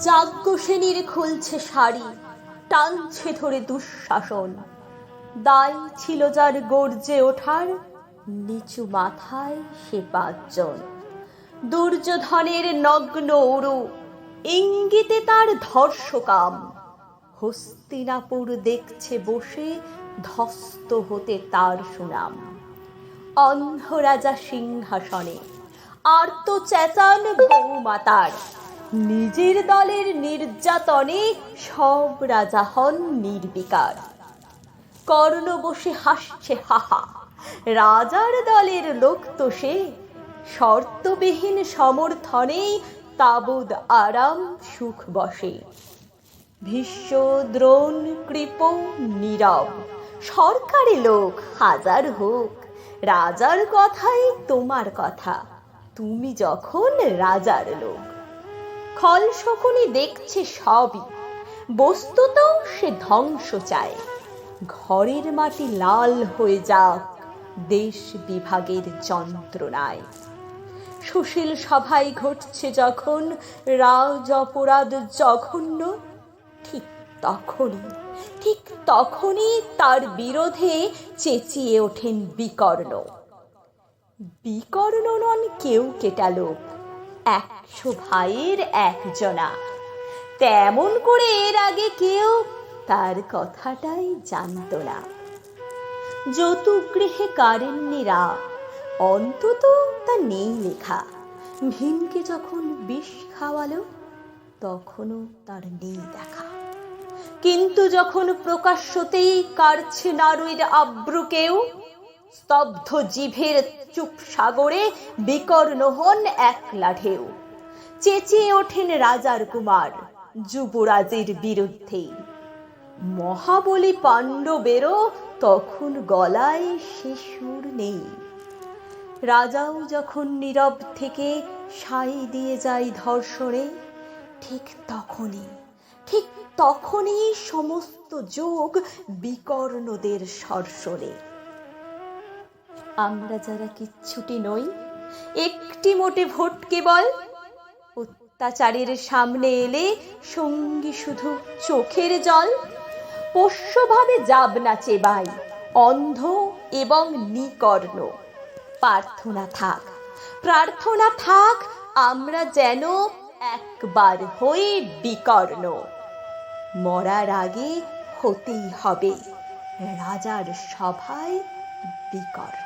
যাজ্ঞসেনীর খুলছে শাড়ি, টানছে ধরে দুঃশাসন। দায় ছিল যার গর্জে ওঠার, নিচু মাথায় সে ৫ জন। দুর্যোধনের নগ্ন উরু, ইঙ্গিতে তার ধর্ষকাম। হস্তিনাপুর দেখছে বসে, ধস্ত হতে তার সুনাম। অন্ধ রাজা সিংহাসনে, আর্ত চেঁচান বৌমাতার। নিজের দলের নির্যাতনে সব রাজা হন নির্বিকার। কর্ণ বসে হাসছে হাহা, রাজার দলের লোক তো সে। শর্তবিহীন সমর্থনে তাবৎ আরাম সুখ বসে। ভীষ্ম, দ্রোণ, কৃপ, নীরব, সরকারি লোক হাজার হোক। রাজার কথাই তোমার কথা, তুমি যখন রাজার লোক। খল শকুনি দেখছে সবই, বস্তুত সে ধ্বংস চায়। ঘরের মাটি লাল হয়ে যাক দেশ বিভাগের যন্ত্রণায়। সুশীল সভায় ঘটছে যখন রাজ অপরাধ জঘন্য, ঠিক তখনই তার বিরোধে চেঁচিয়ে ওঠেন বিকর্ণ। বিকর্ণ নন কেউ কেটা লোক, ১০০ ভাইয়ের একজনা। তেমন করে এর আগে কেউ তার কথাটাই জানত না। যতুগৃহে কারেন্নিরা, অন্তত তা নেই লেখা। ভীমকে যখন বিষ খাওয়ালো, তখনও তার নেই দেখা। কিন্তু যখন প্রকাশ্যতেই কাড়ছে নারীর আব্রু কেউ, স্তব্ধ জিভের চুপ সাগরে বিকর্ণ হন একলা ঢেউ। চেঁচিয়ে ওঠেন রাজার কুমার যুবরাজের বিরুদ্ধে। মহাবলী পাণ্ডবেরও তখন গলায় সে সুর নেই। রাজাও যখন নীরব থেকে সাই দিয়ে যায় ধর্ষণে, ঠিক তখনই সমস্ত যোগ বিকর্ণদের সর্ষণে। আমরা যারা কিচ্ছুটি নই, একটি মোটে ভোট কেবল, অত্যাচারের সামনে এলে সঙ্গী শুধু চোখের জল। পোষ্যভাবে যাবনা চেবাই, অন্ধ এবং নিকর্ণ। প্রার্থনা থাক আমরা যেন একবার হই বিকর্ণ। মরার আগে হতেই হবে রাজার সভায় বিকর্ণ।